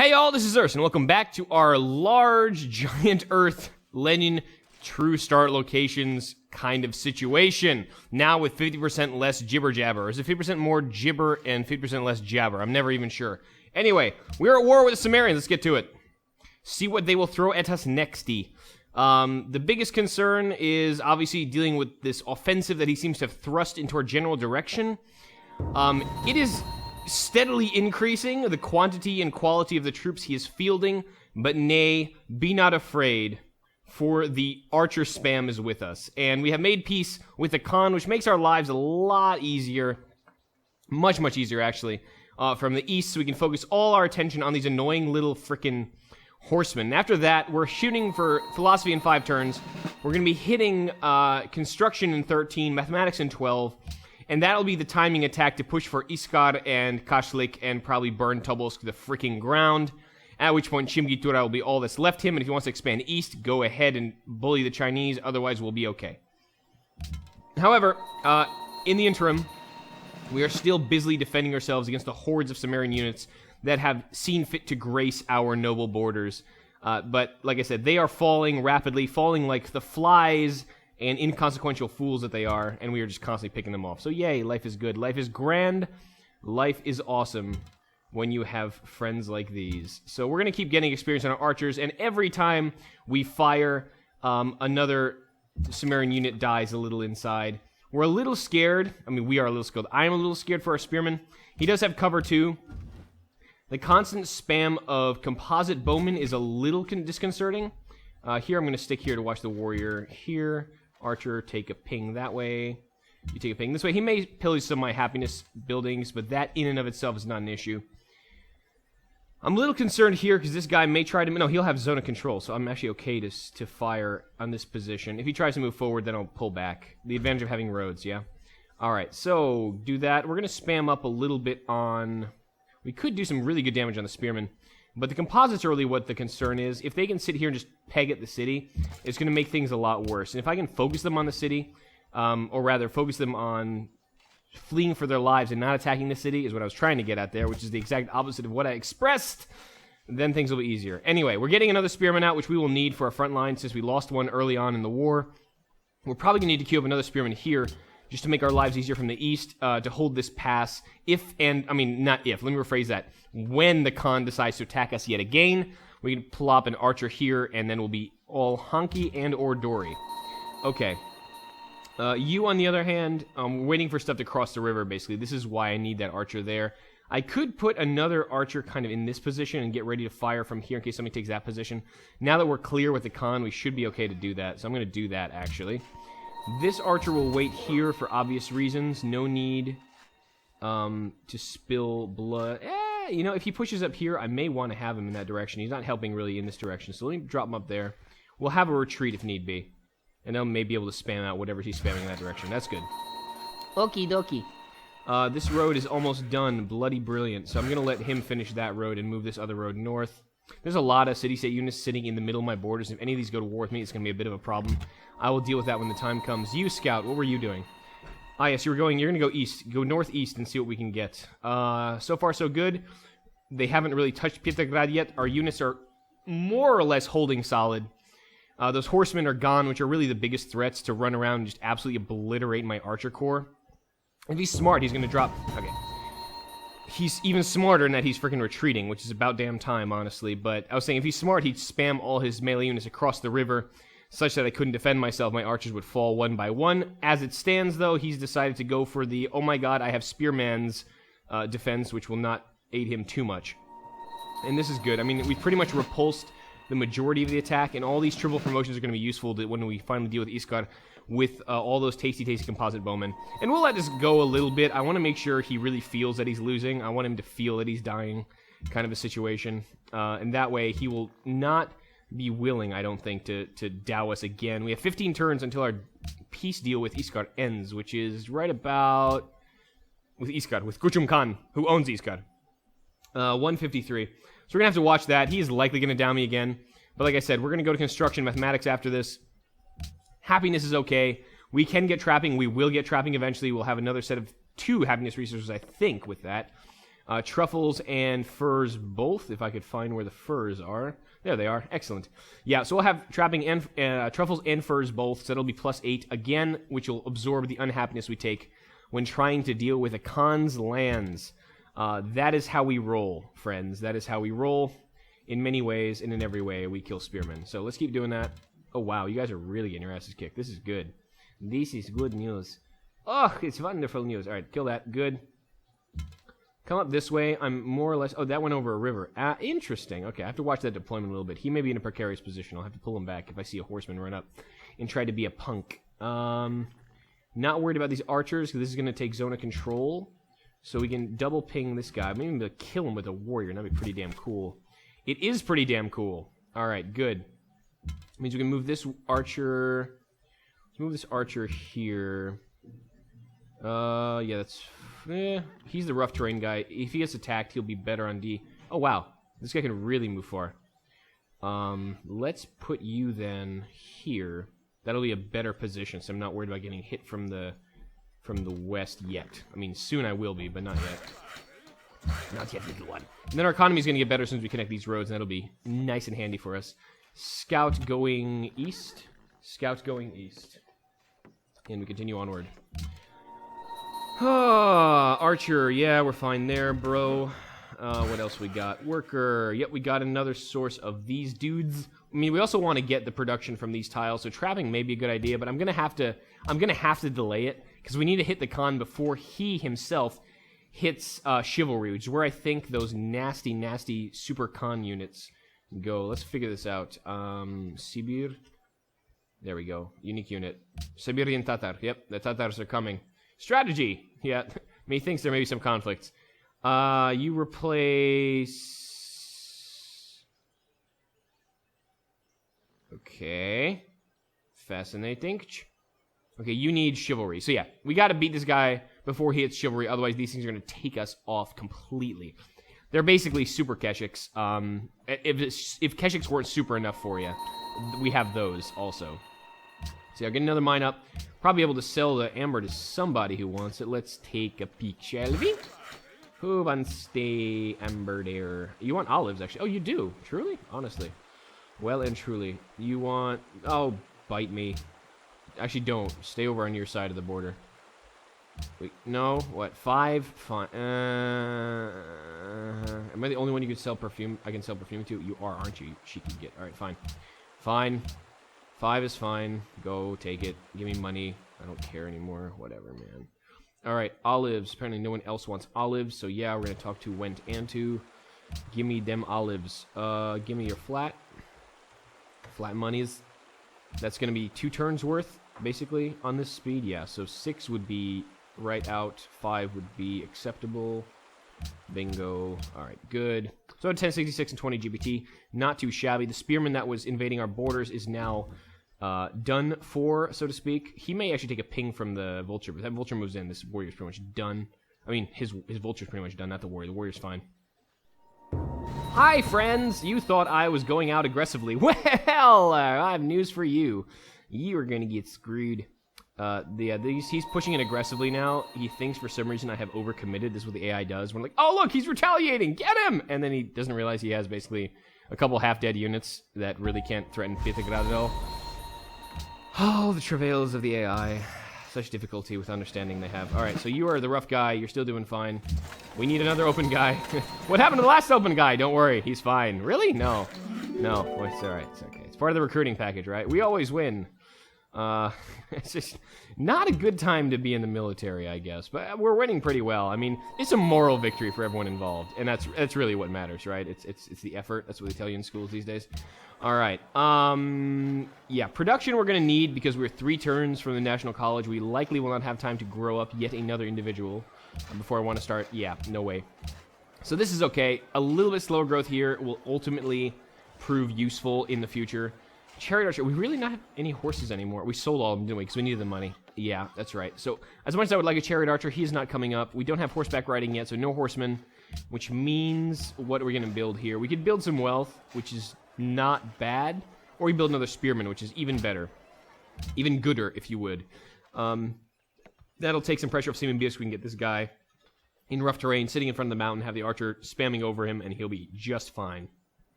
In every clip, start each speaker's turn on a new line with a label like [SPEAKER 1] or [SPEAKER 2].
[SPEAKER 1] Hey all, this is Urs, and welcome back to our large, giant Earth, Lenin, true start locations kind of situation. Now with 50% less jibber-jabber. Or is it 50% more gibber and 50% less jabber? I'm never even sure. Anyway, we're at war with the Sumerians. Let's get to it. See what they will throw at us nexty. The biggest concern is obviously dealing with this offensive that he seems to have thrust into our general direction. It is steadily increasing the quantity and quality of the troops he is fielding, but nay, be not afraid, for the archer spam is with us. And we have made peace with the Khan, which makes our lives a lot easier, much easier actually, from the east, so we can focus all our attention on these annoying little frickin' horsemen. And after that, we're shooting for philosophy in 5 turns. We're going to be hitting construction in 13, mathematics in 12, and that'll be the timing attack to push for Iskar and Kashlik and probably burn Tobolsk to the freaking ground, at which point Chimgitura will be all that's left him, and if he wants to expand east, go ahead and bully the Chinese, otherwise we'll be okay. However, in the interim, we are still busily defending ourselves against the hordes of Sumerian units that have seen fit to grace our noble borders. But, like I said, they are falling rapidly, falling like the flies and inconsequential fools that they are, and we are just constantly picking them off. So yay, life is good, life is grand, life is awesome when you have friends like these. So we're going to keep getting experience on our archers, and every time we fire, another Sumerian unit dies a little inside. We're a little scared. I mean, we are a little scared. I am a little scared for our spearman. He does have cover too. The constant spam of composite bowmen is a little disconcerting. Here, I'm going to stick here to watch the warrior here. Archer, take a ping that way. You take a ping this way. He may pillage some of my happiness buildings, but that in and of itself is not an issue. I'm a little concerned here because this guy may try to... No, he'll have zone of control, so I'm actually okay to fire on this position. If he tries to move forward, then I'll pull back. The advantage of having roads, yeah? Alright, so do that. We're going to spam up a little bit on... We could do some really good damage on the spearmen. But the composites are really what the concern is. If they can sit here and just peg at the city, it's going to make things a lot worse. And if I can focus them on the city, or rather focus them on fleeing for their lives and not attacking the city, is what I was trying to get at there, which is the exact opposite of what I expressed, then things will be easier. Anyway, we're getting another spearman out, which we will need for our front line since we lost one early on in the war. We're probably going to need to queue up another spearman here, just to make our lives easier from the east, to hold this pass, let me rephrase that. When the Khan decides to attack us yet again, we can plop an archer here, and then we'll be all honky and or dory. Okay. You, on the other hand, waiting for stuff to cross the river, basically. This is why I need that archer there. I could put another archer kind of in this position and get ready to fire from here in case somebody takes that position. Now that we're clear with the Khan, we should be okay to do that, so I'm going to do that, actually. This archer will wait here for obvious reasons. No need to spill blood. You know, if he pushes up here, I may want to have him in that direction. He's not helping really in this direction, so let me drop him up there. We'll have a retreat if need be. And then may be able to spam out whatever he's spamming in that direction. That's good. Okie dokie. This road is almost done. Bloody brilliant. So I'm going to let him finish that road and move this other road north. There's a lot of city-state units sitting in the middle of my borders. If any of these go to war with me, it's going to be a bit of a problem. I will deal with that when the time comes. You, Scout, what were you doing? Ah, yes, you're going to go east. Go northeast and see what we can get. So far, so good. They haven't really touched Petrograd yet. Our units are more or less holding solid. Those horsemen are gone, which are really the biggest threats to run around and just absolutely obliterate my archer corps. If he's smart, he's going to drop... Okay. He's even smarter in that he's freaking retreating, which is about damn time, honestly. But I was saying, if he's smart, he'd spam all his melee units across the river, such that I couldn't defend myself. My archers would fall one by one. As it stands, though, he's decided to go for the, oh my god, I have spearman's defense, which will not aid him too much. And this is good. I mean, we've pretty much repulsed the majority of the attack, and all these triple promotions are going to be useful when we finally deal with Iskar with all those tasty composite bowmen. And we'll let this go a little bit. I want to make sure he really feels that he's losing. I want him to feel that he's dying, kind of a situation. And that way, he will not be willing, I don't think, to dow us again. We have 15 turns until our peace deal with Iskar ends, which is right about... with Iskar, with Kuchum Khan, who owns Iskar. 153. So we're going to have to watch that. He is likely going to down me again. But like I said, we're going to go to construction mathematics after this. Happiness is okay. We can get trapping. We will get trapping eventually. We'll have another set of 2 happiness resources, I think, with that. Truffles and furs both, if I could find where the furs are. There they are. Excellent. Yeah, so we'll have trapping and truffles and furs both, so that'll be +8 again, which will absorb the unhappiness we take when trying to deal with a Khan's lands. That is how we roll, friends. That is how we roll. In many ways, and in every way, we kill spearmen. So let's keep doing that. Oh, wow, you guys are really getting your asses kicked. This is good. This is good news. Oh, it's wonderful news. All right, kill that. Good. Come up this way. I'm more or less... Oh, that went over a river. Interesting. Okay, I have to watch that deployment a little bit. He may be in a precarious position. I'll have to pull him back if I see a horseman run up and try to be a punk. Not worried about these archers, because this is going to take zone of control. So we can double ping this guy. Maybe even kill him with a warrior. That'd be pretty damn cool. It is pretty damn cool. All right, good. Means we can move this archer. Let's move this archer here. Yeah, that's... he's the rough terrain guy. If he gets attacked, he'll be better on D. Oh, wow. This guy can really move far. Let's put you then here. That'll be a better position, so I'm not worried about getting hit from the west yet. I mean, soon I will be, but not yet. Not yet, little one. And then our economy is going to get better as soon as we connect these roads, and that'll be nice and handy for us. Scout going east. Scout going east. And we continue onward. Archer. Yeah, we're fine there, bro. What else we got? Worker. Yep, we got another source of these dudes. I mean, we also want to get the production from these tiles, so trapping may be a good idea, but I'm gonna have to delay it because we need to hit the Khan before he himself hits chivalry, which is where I think those nasty, nasty super Khan units go. Let's figure this out. Sibir. There we go. Unique unit. Siberian Tatar. Yep, the Tatars are coming. Strategy. Yeah, methinks there may be some conflicts. You replace... Okay. Fascinating. Okay, you need chivalry. So yeah, we gotta beat this guy before he hits chivalry, otherwise these things are gonna take us off completely. They're basically super Keshiks. If Keshiks weren't super enough for you, we have those also. So I'll get another mine up. Probably able to sell the amber to somebody who wants it. Let's take a peek, shall we? Who wants the amber there? You want olives, actually. Oh, you do? Truly? Honestly. Well and truly. You want... Oh, bite me. Actually, don't. Stay over on your side of the border. Wait, no. What? 5? Fine. Am I the only one you can sell perfume? I can sell perfume to? You are, aren't you? Cheeky git. Alright, fine. Fine. 5 is fine. Go, take it. Give me money. I don't care anymore. Whatever, man. Alright, olives. Apparently no one else wants olives, so yeah, we're gonna talk to Went Antu. Give me them olives. Give me your flat. Flat monies. That's gonna be 2 turns worth, basically, on this speed. Yeah, so 6 would be right out. 5 would be acceptable. Bingo. Alright, good. So 1066 and 20 GPT. Not too shabby. The spearman that was invading our borders is now done for, so to speak. He may actually take a ping from the vulture, but that vulture moves in. This warrior's pretty much done. I mean, his vulture's pretty much done, not the warrior. The warrior's fine. Hi, friends! You thought I was going out aggressively. Well, I have news for you. You are going to get screwed. He's pushing it aggressively now. He thinks for some reason I have overcommitted. This is what the AI does. We're like, oh, look, he's retaliating! Get him! And then he doesn't realize he has basically a couple half-dead units that really can't threaten Pietrograd at all. Oh, the travails of the AI. Such difficulty with understanding they have. Alright, so you are the rough guy. You're still doing fine. We need another open guy. What happened to the last open guy? Don't worry. He's fine. Really? No. No. Well, it's alright. It's okay. It's part of the recruiting package, right? We always win. It's just not a good time to be in the military, I guess. But we're winning pretty well. I mean, it's a moral victory for everyone involved. And that's really what matters, right? It's the effort. That's what they tell you in schools these days. All right. Yeah, production we're going to need because we're 3 turns from the National College. We likely will not have time to grow up yet another individual before I want to start. Yeah, no way. So this is okay. A little bit slower growth here will ultimately prove useful in the future. Chariot Archer, we really not have any horses anymore. We sold all of them, didn't we? Because we needed the money. Yeah, that's right. So as much as I would like a Chariot Archer, he is not coming up. We don't have horseback riding yet, so no horsemen, which means what are we going to build here? We could build some wealth, which is not bad, or we build another spearman, which is even better, even gooder, if you would. That'll take some pressure off Seaman Beast. We can get this guy in rough terrain, sitting in front of the mountain, have the archer spamming over him, and he'll be just fine.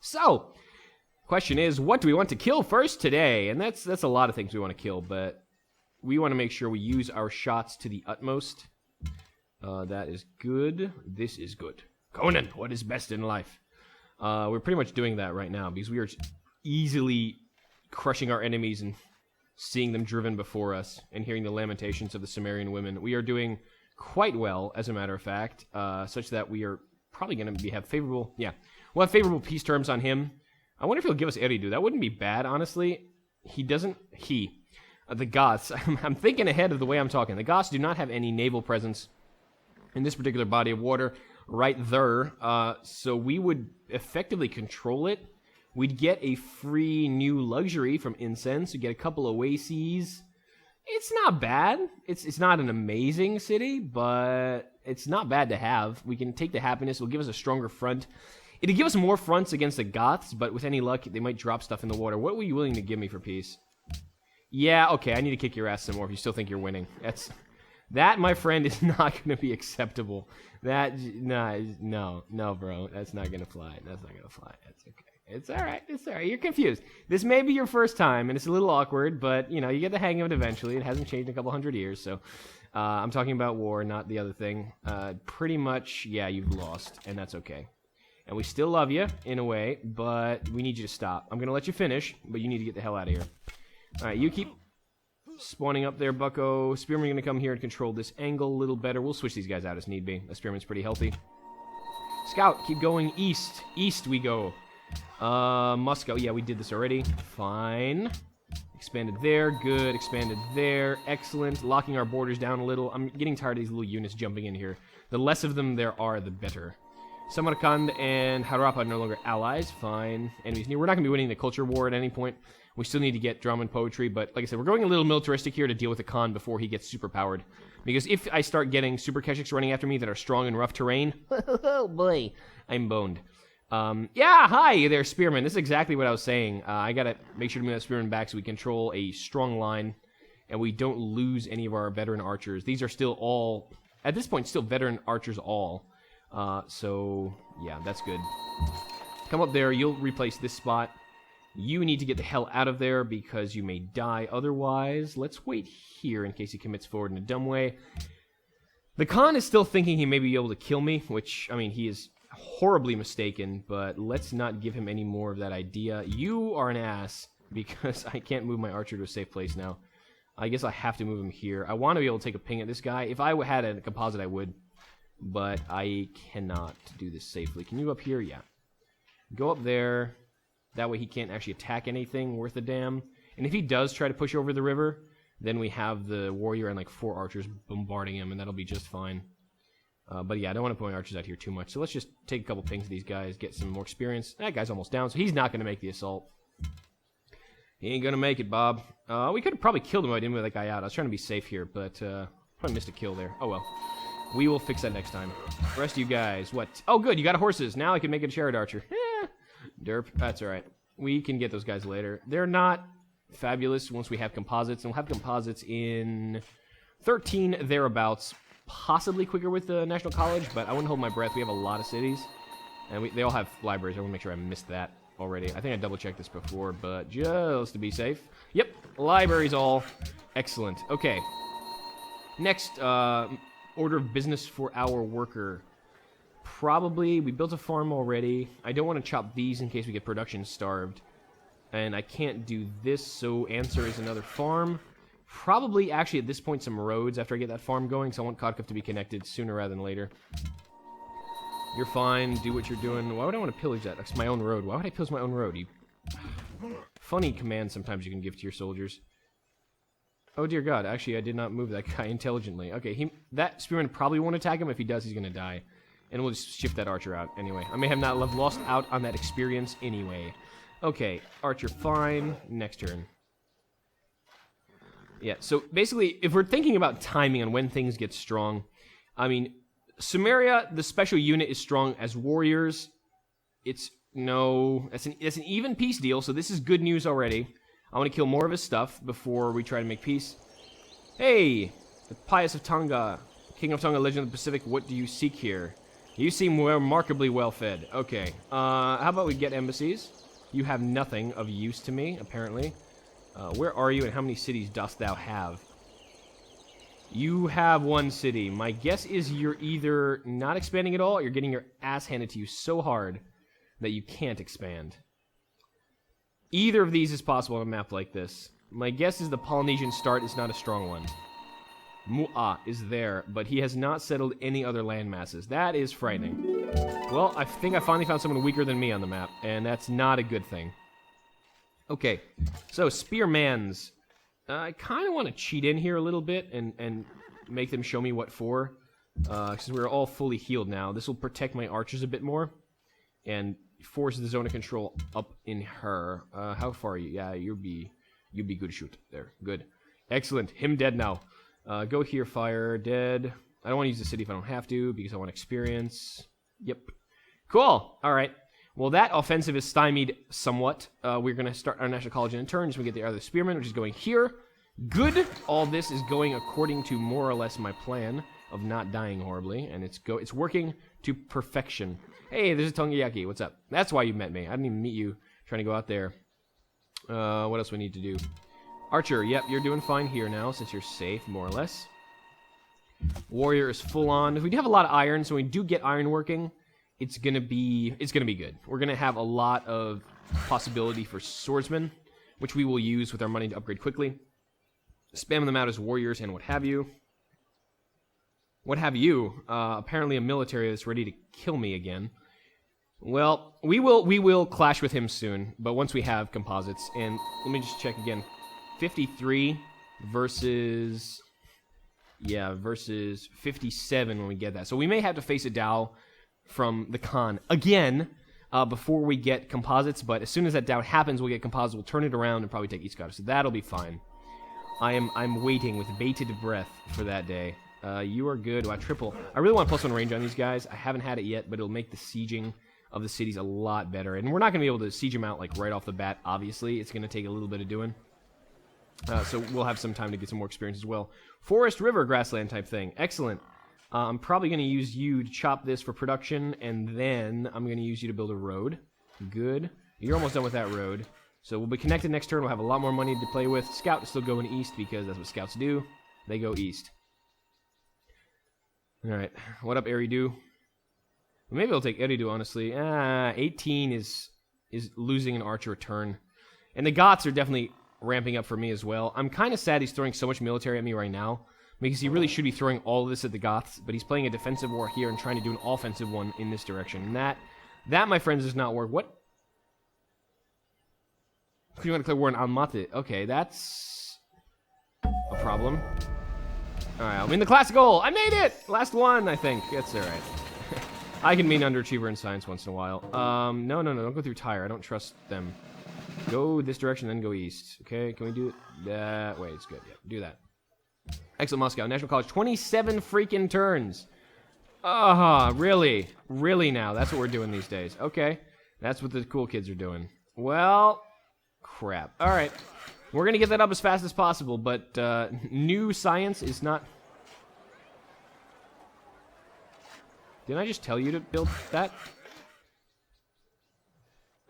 [SPEAKER 1] So, question is, what do we want to kill first today? And that's a lot of things we want to kill, but we want to make sure we use our shots to the utmost. That is good. This is good. Conan, what is best in life? We're pretty much doing that right now, because we are easily crushing our enemies and seeing them driven before us, and hearing the lamentations of the Sumerian women. We are doing quite well, as a matter of fact, such that we are probably going to have favorable... Yeah, we'll have favorable peace terms on him. I wonder if he'll give us Eridu. That wouldn't be bad, honestly. He doesn't... the Goths. I'm thinking ahead of the way I'm talking. The Goths do not have any naval presence in this particular body of water right there, so we would effectively control it. We'd get a free new luxury from incense. We'd get a couple of oases. It's not bad. It's not an amazing city, but it's not bad to have. We can take the happiness. It'll give us a stronger front. It'll give us more fronts against the Goths, but with any luck, they might drop stuff in the water. What were you willing to give me for peace? Yeah, okay, I need to kick your ass some more if you still think you're winning. That, my friend, is not going to be acceptable. No, bro. That's not going to fly. That's not going to fly. That's okay. It's all right. It's all right. You're confused. This may be your first time, and it's a little awkward, but, you get the hang of it eventually. It hasn't changed in a couple hundred years, so I'm talking about war, not the other thing. Pretty much, yeah, you've lost, and that's okay. And we still love you, in a way, but we need you to stop. I'm going to let you finish, but you need to get the hell out of here. All right, you keep spawning up there, bucko. Spearman's going to come here and control this angle a little better. We'll switch these guys out as need be. The Spearman's pretty healthy. Scout, keep going east. East we go. Moscow. Yeah, we did this already. Fine. Expanded there. Good. Expanded there. Excellent. Locking our borders down a little. I'm getting tired of these little units jumping in here. The less of them there are, the better. Samarkand and Harappa are no longer allies. Fine. Enemies near. We're not going to be winning the culture war at any point. We still need to get drama and poetry, but like I said, we're going a little militaristic here to deal with the Khan before he gets super powered. Because if I start getting super Keshiks running after me that are strong in rough terrain, oh boy, I'm boned. Yeah, hi there, Spearman. This is exactly what I was saying. I gotta make sure to move that Spearman back so we control a strong line, and we don't lose any of our veteran archers. These are still all, at this point, still veteran archers all. So, yeah, that's good. Come up there, you'll replace this spot. You need to get the hell out of there because you may die otherwise. Let's wait here in case he commits forward in a dumb way. The Khan is still thinking he may be able to kill me, which, I mean, he is horribly mistaken, but let's not give him any more of that idea. You are an ass because I can't move my archer to a safe place now. I guess I have to move him here. I want to be able to take a ping at this guy. If I had a composite, I would, but I cannot do this safely. Can you go up here? Yeah. Go up there. That way he can't actually attack anything worth a damn. And if he does try to push over the river, then we have the warrior and like 4 archers bombarding him, and that'll be just fine. But yeah, I don't want to put my archers out here too much. So let's just take a couple pings of these guys, get some more experience. That guy's almost down, so he's not going to make the assault. He ain't going to make it, Bob. We could have probably killed him if I didn't move that guy out. I was trying to be safe here, but probably missed a kill there. Oh well. We will fix that next time. The rest of you guys, what? Oh good, you got horses. Now I can make it a chariot archer. Derp. That's alright. We can get those guys later. They're not fabulous once we have composites, and we'll have composites in 13 thereabouts. Possibly quicker with the National College, but I wouldn't hold my breath. We have a lot of cities, and they all have libraries. I want to make sure I missed that already. I think I double-checked this before, but just to be safe. Yep, libraries all. Excellent. Okay. Next, order of business for our worker. Probably, we built a farm already. I don't want to chop these in case we get production starved. And I can't do this, so answer is another farm. Probably, actually, at this point, some roads after I get that farm going, so I want Kharkov to be connected sooner rather than later. You're fine, do what you're doing. Why would I want to pillage that? That's my own road. Why would I pillage my own road? Funny command sometimes you can give to your soldiers. Oh dear God, actually I did not move that guy intelligently. Okay, that spearman probably won't attack him. If he does, he's gonna die. And we'll just shift that archer out anyway. I may have not lost out on that experience anyway. Okay, archer fine. Next turn. Yeah, so basically, if we're thinking about timing on when things get strong, I mean, Sumeria, the special unit is strong as warriors. It's an even peace deal, so this is good news already. I want to kill more of his stuff before we try to make peace. Hey, the Pious of Tonga King of Tonga, Legend of the Pacific, what do you seek here? You seem remarkably well fed. Okay, how about we get embassies? You have nothing of use to me, apparently. Where are you and how many cities dost thou have? You have one city. My guess is you're either not expanding at all or you're getting your ass handed to you so hard that you can't expand. Either of these is possible on a map like this. My guess is the Polynesian start is not a strong one. Mu'a is there, but he has not settled any other land masses. That is frightening. Well, I think I finally found someone weaker than me on the map, and that's not a good thing. Okay, so Spearmans. I kind of want to cheat in here a little bit and make them show me what for. Since we're all fully healed now, this will protect my archers a bit more and force the zone of control up in her. How far are you? Yeah, you'd be good to shoot there. Good, excellent. Him dead now. Go here, fire, dead. I don't want to use the city if I don't have to because I want experience. Yep. Cool. All right. Well, that offensive is stymied somewhat. We're going to start our National College in turn. Just we get the other Spearman, which is going here. Good. All this is going according to more or less my plan of not dying horribly, and it's working to perfection. Hey, there's a Tongayaki. What's up? That's why you met me. I didn't even meet you trying to go out there. What else we need to do? Archer, yep, you're doing fine here now since you're safe, more or less. Warrior is full on. We do have a lot of iron, so when we do get iron working, it's gonna be good. We're gonna have a lot of possibility for swordsmen, which we will use with our money to upgrade quickly. Spam them out as warriors and what have you. What have you? Apparently a military that's ready to kill me again. Well, we will clash with him soon, but once we have composites, and let me just check again. 53 versus 57 when we get that. So we may have to face a Dao from the Khan again before we get composites, but as soon as that Dao happens, we'll get composites. We'll turn it around and probably take East Scottish. So that'll be fine. I'm waiting with bated breath for that day. You are good. Wow, triple. I really want +1 range on these guys. I haven't had it yet, but it'll make the sieging of the cities a lot better. And we're not going to be able to siege them out like right off the bat, obviously. It's going to take a little bit of doing. So we'll have some time to get some more experience as well. Forest, river, grassland type thing. Excellent. I'm probably going to use you to chop this for production, and then I'm going to use you to build a road. Good. You're almost done with that road. So we'll be connected next turn. We'll have a lot more money to play with. Scout is still going east because that's what scouts do. They go east. Alright. What up, Eridu? Maybe I'll take Eridu, honestly. 18 is losing an archer a turn. And the Goths are definitely ramping up for me as well. I'm kind of sad he's throwing so much military at me right now, because he really should be throwing all of this at the Goths, but he's playing a defensive war here and trying to do an offensive one in this direction. And that, my friends, does not work. What? You want to declare war on Almaty? Okay, that's a problem. Alright, I'll mean the classical! I made it! Last one, I think. That's alright. I can mean underachiever in science once in a while. No, don't go through Tyre. I don't trust them. Go this direction, then go east. Okay, can we do it that way? It's good. Yeah, do that. Excellent, Moscow. National College. 27 freaking turns. Really? Really now? That's what we're doing these days. Okay. That's what the cool kids are doing. Well, crap. All right. We're going to get that up as fast as possible, but new science is not... Didn't I just tell you to build that?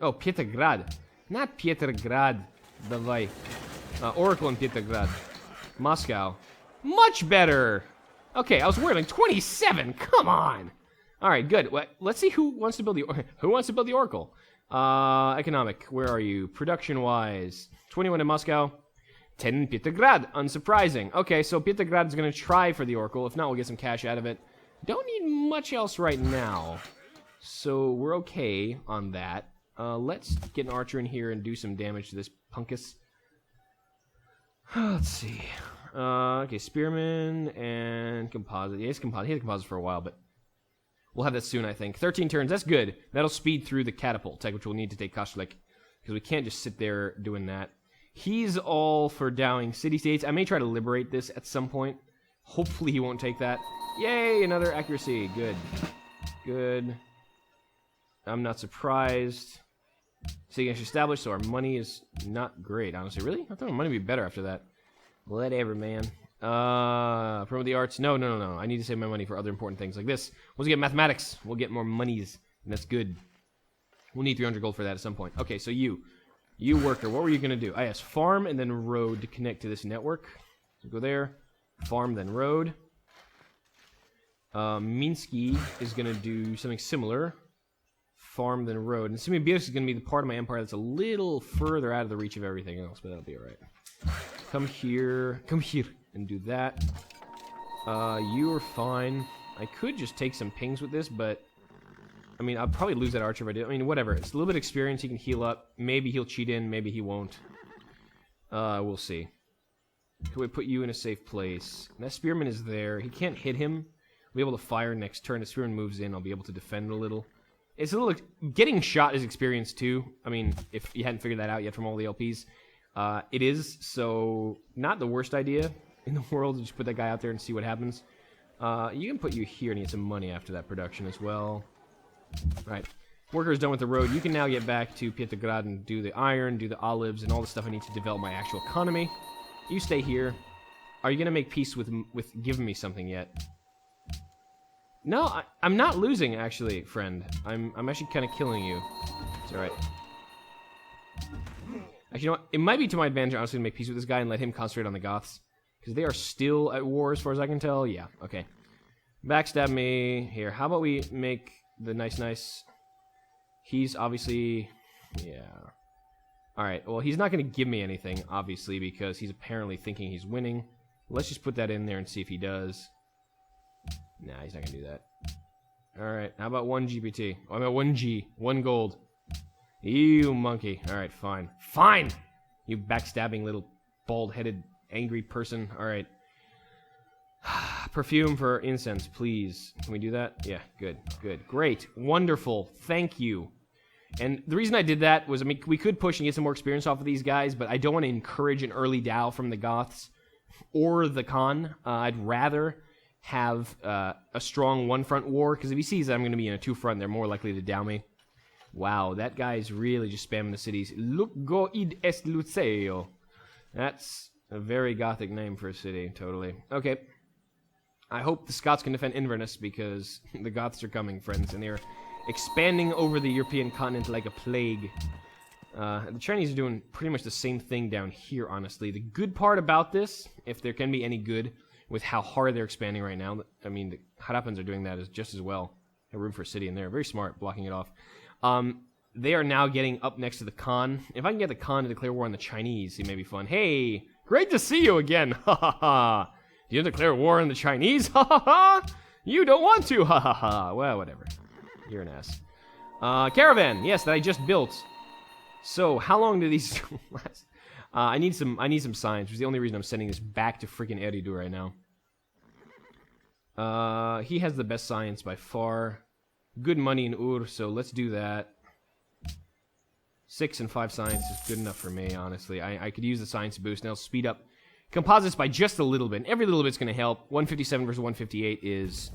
[SPEAKER 1] Oh, Petrograd. Not Petrograd. Давай. Oracle in Petrograd. Moscow. Much better. Okay, I was worried, like 27. Come on. All right, good. Let's see who wants to build the Oracle. Economic. Where are you? Production-wise, 21 in Moscow, 10 in Petrograd. Unsurprising. Okay, so Petrograd is going to try for the Oracle. If not, we'll get some cash out of it. Don't need much else right now, so we're okay on that. Let's get an archer in here and do some damage to this punkus. Let's see. Okay, Spearman and Composite. Yeah, he's Composite. He had Composite for a while, but we'll have that soon, I think. 13 turns. That's good. That'll speed through the Catapult tech, which we'll need to take Kashlik, because we can't just sit there doing that. He's all for dowing city-states. I may try to liberate this at some point. Hopefully he won't take that. Yay, another accuracy. Good. Good. I'm not surprised. City is established, so our money is not great, honestly. Really? I thought our money would be better after that. Whatever, man. Promote the arts. No. I need to save my money for other important things like this. Once we get mathematics, we'll get more monies, and that's good. We'll need 300 gold for that at some point. Okay, so you worker, what were you gonna do? I asked farm and then road to connect to this network. So go there, farm then road. Minsky is gonna do something similar. Farm then road. And Simbirsk is gonna be the part of my empire that's a little further out of the reach of everything else, but that'll be alright. Come here, and do that. You are fine. I could just take some pings with this, but I mean, I'll probably lose that archer if I do. I mean, whatever. It's a little bit of experience. He can heal up. Maybe he'll cheat in. Maybe he won't. We'll see. Can we put you in a safe place? That spearman is there. He can't hit him. I'll be able to fire next turn. The spearman moves in. I'll be able to defend a little. It's a little... Getting shot is experience, too. I mean, if you hadn't figured that out yet from all the LPs. It is, so not the worst idea in the world to just put that guy out there and see what happens. You can put you here and get some money after that production as well. Right. Worker's done with the road. You can now get back to Petrograd and do the iron, do the olives, and all the stuff I need to develop my actual economy. You stay here. Are you going to make peace with giving me something yet? No, I'm not losing, actually, friend. I'm actually kind of killing you. It's alright. Actually, you know what? It might be to my advantage, honestly, to make peace with this guy and let him concentrate on the Goths. Because they are still at war, as far as I can tell. Yeah, okay. Backstab me. Here, how about we make... the nice. He's obviously... Yeah. Alright, well, he's not going to give me anything, obviously, because he's apparently thinking he's winning. Let's just put that in there and see if he does. Nah, he's not going to do that. Alright, how about 1 GPT? Oh, I mean 1 G. 1 gold. You monkey. Alright, fine. Fine! You backstabbing little bald-headed, angry person. Alright. Perfume for incense, please. Can we do that? Yeah, good, good. Great. Wonderful. Thank you. And the reason I did that was, I mean, we could push and get some more experience off of these guys, but I don't want to encourage an early Dow from the Goths or the Khan. I'd rather have a strong one-front war, because if he sees that I'm going to be in a two-front, they're more likely to Dow me. Wow, that guy's really just spamming the cities. Lugo id est Luceo. That's a very Gothic name for a city, totally. Okay. I hope the Scots can defend Inverness, because the Goths are coming, friends, and they're expanding over the European continent like a plague. The Chinese are doing pretty much the same thing down here, honestly. The good part about this, if there can be any good, with how hard they're expanding right now, I mean, the Harappans are doing that just as well. A room for a city in there. Very smart, blocking it off. They are now getting up next to the Khan. If I can get the Khan to declare war on the Chinese, it may be fun. Hey, great to see you again. Ha ha ha. Do you declare war on the Chinese? Ha ha ha! You don't want to! Ha ha ha! Well, whatever. You're an ass. Caravan! Yes, that I just built. So, how long do these last? I need some science, which is the only reason I'm sending this back to freaking Eridu right now. He has the best science by far. Good money in Ur, so let's do that. 6 and 5 science is good enough for me, honestly. I could use the science boost, and it'll speed up composites by just a little bit. And every little bit's going to help. 157 versus 158 is...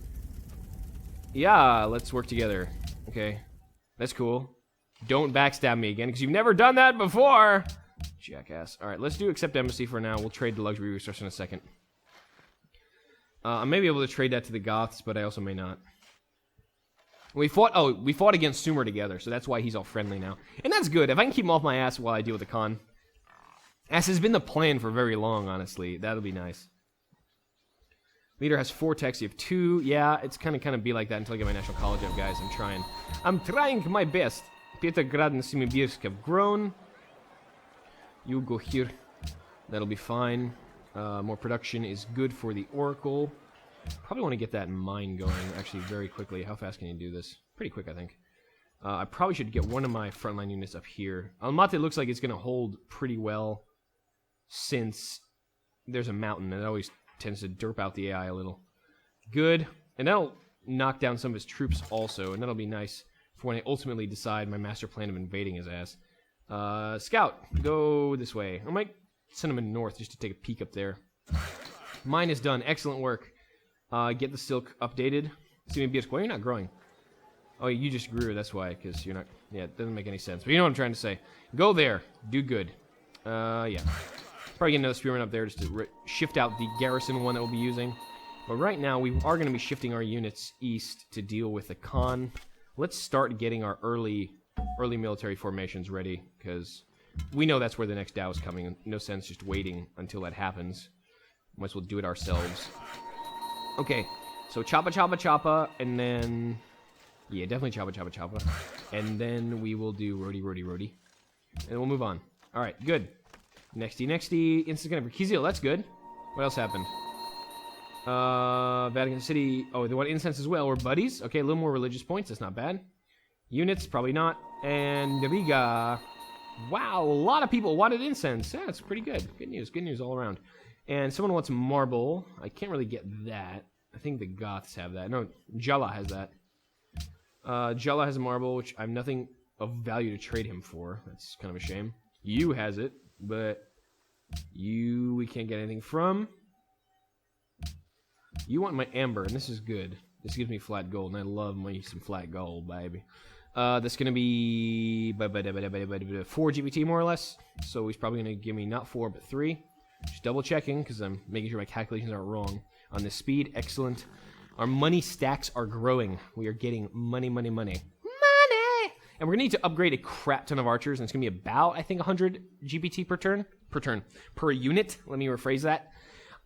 [SPEAKER 1] Yeah, let's work together. Okay. That's cool. Don't backstab me again, because you've never done that before! Jackass. Alright, let's do accept embassy for now. We'll trade the luxury resource in a second. I may be able to trade that to the Goths, but I also may not. We fought against Sumer together, so that's why he's all friendly now. And that's good. If I can keep him off my ass while I deal with the Khan. As has been the plan for very long, honestly. That'll be nice. Leader has 4 techs. You have 2. Yeah, it's kind of be like that until I get my national college up, guys. I'm trying my best. Petrograd and Simbirsk have grown. You go here. That'll be fine. More production is good for the Oracle. Probably want to get that mine going, actually, very quickly. How fast can you do this? Pretty quick, I think. I probably should get one of my frontline units up here. Almaty looks like it's going to hold pretty well, since there's a mountain, and it always tends to derp out the AI a little. Good. And that'll knock down some of his troops also, and that'll be nice for when I ultimately decide my master plan of invading his ass. Scout, go this way. I might send him in north just to take a peek up there. Mine is done. Excellent work. Get the silk updated. See me, why are you not growing? Oh, you just grew, that's why, because you're not... Yeah, it doesn't make any sense. But you know what I'm trying to say. Go there. Do good. Yeah. Probably get another spearman up there just to shift out the garrison one that we'll be using. But right now, we are going to be shifting our units east to deal with the Khan. Let's start getting our early military formations ready, because we know that's where the next Tao is coming. No sense just waiting until that happens. Might as well do it ourselves. Okay, so choppa, and then... Yeah, definitely choppa. And then we will do rody. And we'll move on. Alright, good. Nexty. Instant gonna Kizil, that's good. What else happened? Vatican City. Oh, they want incense as well. We're buddies. Okay, a little more religious points. That's not bad. Units, probably not. And Naviga. Wow, a lot of people wanted incense. Yeah, that's pretty good. Good news all around. And someone wants marble. I can't really get that. I think the Goths have that. No, Jala has that. Jala has a marble, which I have nothing of value to trade him for. That's kind of a shame. You has it, but you we can't get anything from. You want my amber, and this is good. This gives me flat gold, and I love some flat gold, baby. That's going to be 4 GBT, more or less. So he's probably going to give me not 4, but 3. Just double checking, because I'm making sure my calculations aren't wrong. On this speed, excellent. Our money stacks are growing. We are getting money. And we're going to need to upgrade a crap ton of archers, and it's going to be about, I think, 100 GBT per unit. Let me rephrase that.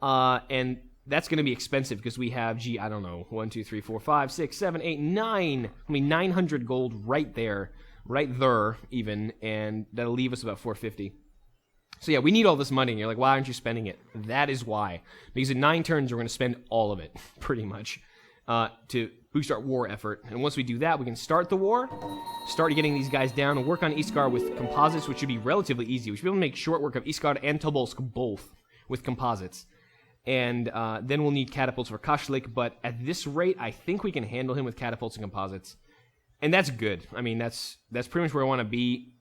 [SPEAKER 1] And that's going to be expensive because we have, I don't know, 1, 2, 3, 4, 5, 6, 7, 8, 9. I mean, 900 gold right there even, and that'll leave us about 450. So yeah, we need all this money, and you're like, why aren't you spending it? That is why. Because in 9 turns, we're going to spend all of it, pretty much, to boost our war effort. And once we do that, we can start the war, start getting these guys down, and work on Iskar with composites, which should be relatively easy. We should be able to make short work of Iskar and Tobolsk both with composites. And then we'll need catapults for Kashlik, but at this rate, I think we can handle him with catapults and composites. And that's good. I mean, that's pretty much where I want to be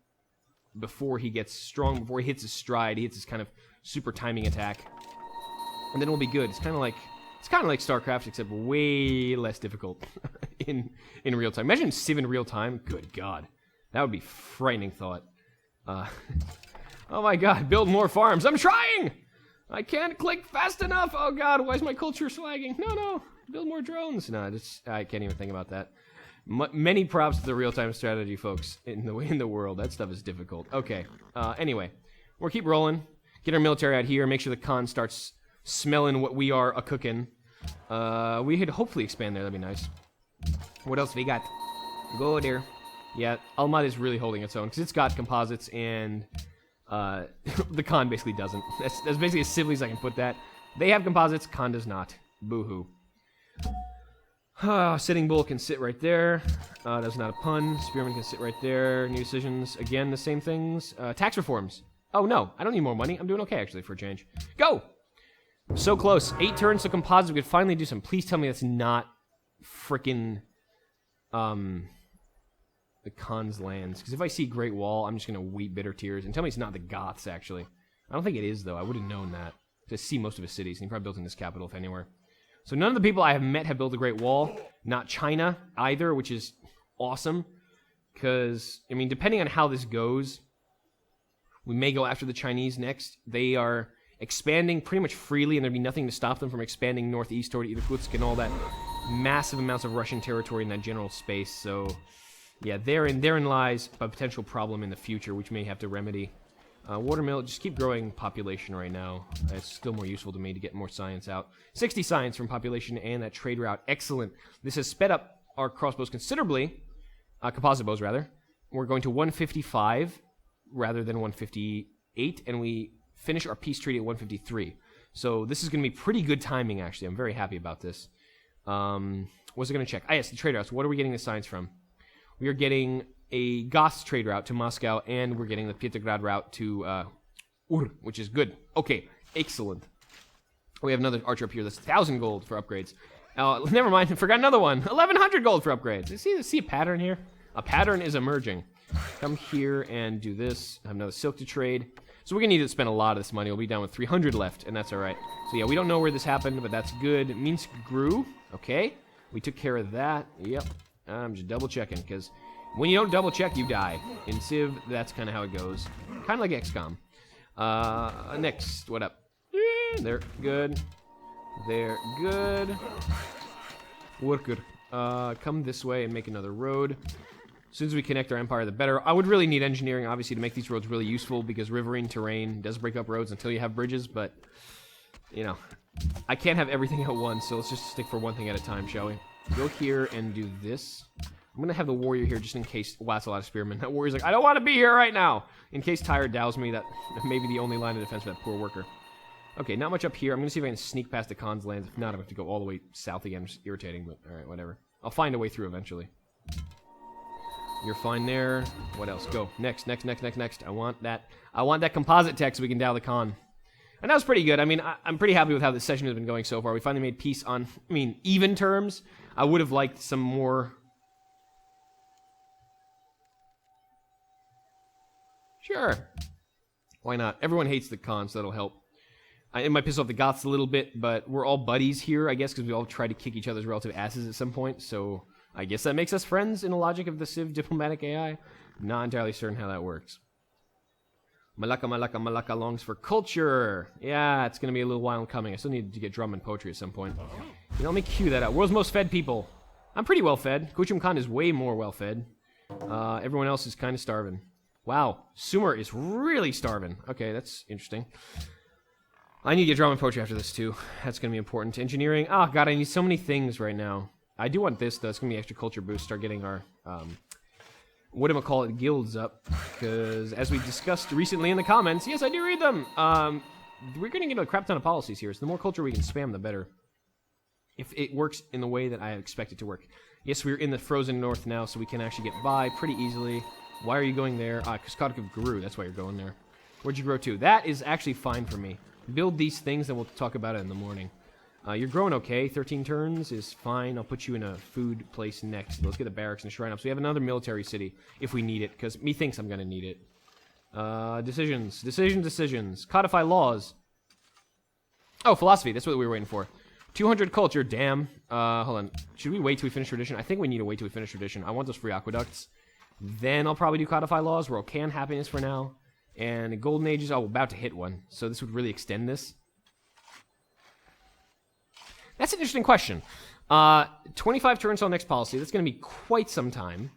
[SPEAKER 1] before he gets strong, before he hits his stride, he hits his kind of super timing attack. And then we'll be good. It's kind of like StarCraft, except way less difficult in real time. Imagine Civ in real time. Good God. That would be a frightening thought. Oh my God, build more farms. I'm trying! I can't click fast enough. Oh God, why is my culture slagging? No, build more drones. No, I can't even think about that. Many props to the real-time strategy folks in the world. That stuff is difficult. Okay. Anyway, we'll keep rolling. Get our military out here. Make sure the Khan starts smelling what we are a-cooking. We could hopefully expand there. That'd be nice. What else we got? Go there. Yeah, Almad is really holding its own because it's got composites and the Khan basically doesn't. That's basically as simply as I can put that. They have composites. Khan does not. Boo-hoo. Sitting Bull can sit right there. That's not a pun. Spearman can sit right there. New decisions. Again, the same things. Tax reforms. Oh, no. I don't need more money. I'm doing okay, actually, for a change. Go! So close. 8 turns to composite. We could finally do something. Please tell me that's not frickin' the Khan's lands. Because if I see Great Wall, I'm just going to weep bitter tears. And tell me it's not the Goths, actually. I don't think it is, though. I would have known that. I see most of his cities. And he probably built in this capital, if anywhere. So none of the people I have met have built the Great Wall. Not China either, which is awesome. Because, I mean, depending on how this goes, we may go after the Chinese next. They are expanding pretty much freely, and there'd be nothing to stop them from expanding northeast toward Irkutsk and all that massive amounts of Russian territory in that general space. So, yeah, therein lies a potential problem in the future, which may have to remedy. Watermill, just keep growing population right now. It's still more useful to me to get more science out. 60 science from population and that trade route. Excellent. This has sped up our crossbows considerably. Composite bows, rather. We're going to 155 rather than 158, and we finish our peace treaty at 153. So this is going to be pretty good timing, actually. I'm very happy about this. What's it going to check? Ah, yes, the trade routes. What are we getting the science from? We are getting a Goths trade route to Moscow, and we're getting the Petrograd route to Ur, which is good. Okay, excellent. We have another archer up here that's 1,000 gold for upgrades. Never mind, I forgot another one. 1,100 gold for upgrades. See a pattern here? A pattern is emerging. Come here and do this. I have another silk to trade. So we're going to need to spend a lot of this money. We'll be down with 300 left, and that's all right. So yeah, we don't know where this happened, but that's good. Minsk grew. Okay, we took care of that. Yep, I'm just double checking, because when you don't double check, you die. In Civ, that's kind of how it goes. Kind of like XCOM. Next, what up? They're good. They're good. Worker. Come this way and make another road. As soon as we connect our empire, the better. I would really need engineering, obviously, to make these roads really useful, because riverine terrain does break up roads until you have bridges, but, you know, I can't have everything at once, so let's just stick for one thing at a time, shall we? Go here and do this. I'm going to have the warrior here just in case... Wow, that's a lot of spearmen. That warrior's like, I don't want to be here right now! In case Tyre dows me, that may be the only line of defense for that poor worker. Okay, not much up here. I'm going to see if I can sneak past the Khan's lands. If not, I'm going to have to go all the way south again. It's irritating, but alright, whatever. I'll find a way through eventually. You're fine there. What else? Go. Next. I want that composite tech so we can dow the Khan. And that was pretty good. I mean, I'm pretty happy with how this session has been going so far. We finally made peace on, even terms. I would have liked some more... Sure. Why not? Everyone hates the Khan, so that'll help. It might piss off the Goths a little bit, but we're all buddies here, I guess, because we all try to kick each other's relative asses at some point, so I guess that makes us friends in the logic of the Civ diplomatic AI. Not entirely certain how that works. Malacca longs for culture. Yeah, it's going to be a little while in coming. I still need to get drum and poetry at some point. You know, let me cue that out. World's most fed people. I'm pretty well fed. Kuchum Khan is way more well fed. Everyone else is kind of starving. Wow, Sumer is really starving. Okay, that's interesting. I need to get drum and poetry after this, too. That's going to be important. Engineering. Oh, God, I need so many things right now. I do want this, though. It's going to be extra culture boost. Start getting our, guilds up. Because, as we discussed recently in the comments, yes, I do read them. We're going to get a crap ton of policies here. So the more culture we can spam, the better. If it works in the way that I expect it to work. Yes, we're in the frozen north now, so we can actually get by pretty easily. Why are you going there? Because Kharkiv grew. That's why you're going there. Where'd you grow to? That is actually fine for me. Build these things, and we'll talk about it in the morning. You're growing okay. 13 turns is fine. I'll put you in a food place next. Let's get the barracks and shrine up. So we have another military city if we need it, because methinks I'm going to need it. Decisions. Codify laws. Oh, philosophy. That's what we were waiting for. 200 culture. Damn. Hold on. Should we wait till we finish tradition? I think we need to wait till we finish tradition. I want those free aqueducts. Then I'll probably do codify laws. We're okay on happiness for now. And golden ages, oh, we're about to hit one. So this would really extend this. That's an interesting question. 25 turns till next policy. That's going to be quite some time.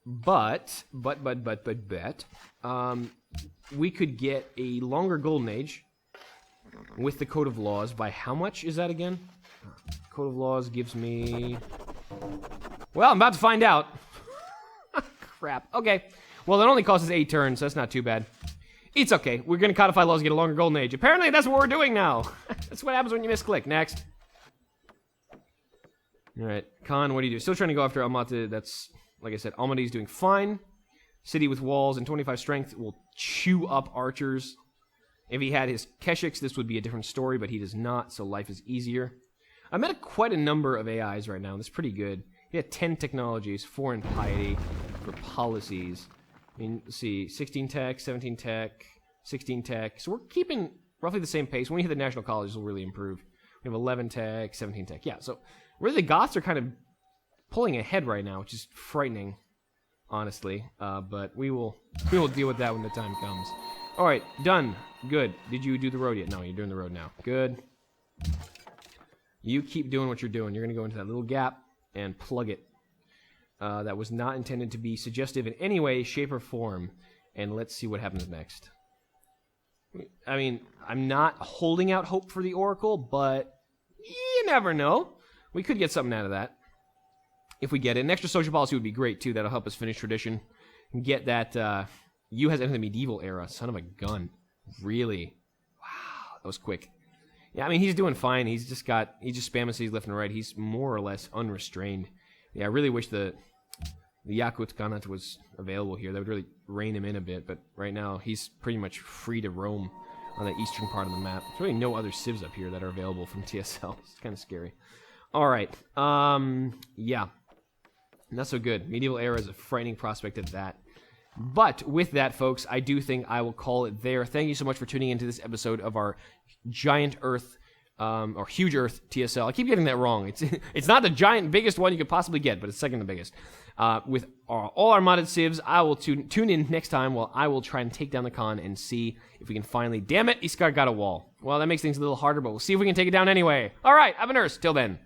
[SPEAKER 1] But, we could get a longer golden age with the code of laws by how much is that again? Code of laws gives me... Well, I'm about to find out. Crap. Okay. Well, it only costs us 8 turns, so that's not too bad. It's okay. We're going to codify laws to get a longer golden age. Apparently, that's what we're doing now. That's what happens when you misclick. Next. Alright. Khan, what do you do? Still trying to go after Almaty. That's, like I said, Almaty's doing fine. City with walls and 25 strength will chew up archers. If he had his Keshiks, this would be a different story, but he does not, so life is easier. I met quite a number of AIs right now. That's pretty good. He had 10 technologies, 4 in piety for policies. I mean, let's see, 16 tech, 17 tech, 16 tech. So we're keeping roughly the same pace. When we hit the national colleges, we'll really improve. We have 11 tech, 17 tech. Yeah, so really the Goths are kind of pulling ahead right now, which is frightening, honestly. But we will deal with that when the time comes. All right, done. Good. Did you do the road yet? No, you're doing the road now. Good. You keep doing what you're doing. You're going to go into that little gap and plug it. That was not intended to be suggestive in any way, shape, or form. And let's see what happens next. I mean, I'm not holding out hope for the Oracle, but you never know. We could get something out of that. If we get it. An extra social policy would be great, too. That'll help us finish tradition. And get that, you has entered the medieval era. Son of a gun. Really? Wow, that was quick. Yeah, I mean, he's doing fine. He's just spamming cities left and right. He's more or less unrestrained. Yeah, I really wish the Yakut Khanate was available here. That would really rein him in a bit, but right now he's pretty much free to roam on the eastern part of the map. There's really no other civs up here that are available from TSL. It's kind of scary. All right. Yeah. Not so good. Medieval era is a frightening prospect of that. But with that, folks, I do think I will call it there. Thank you so much for tuning into this episode of our Giant Earth or Huge Earth TSL. I keep getting that wrong. It's not the giant biggest one you could possibly get, but it's second the biggest. With all our modded civs, I will tune in next time while I will try and take down the Khan and see if we can finally... Damn it, Iskar got a wall. Well, that makes things a little harder, but we'll see if we can take it down anyway. All right, I've been Nurse. Till then.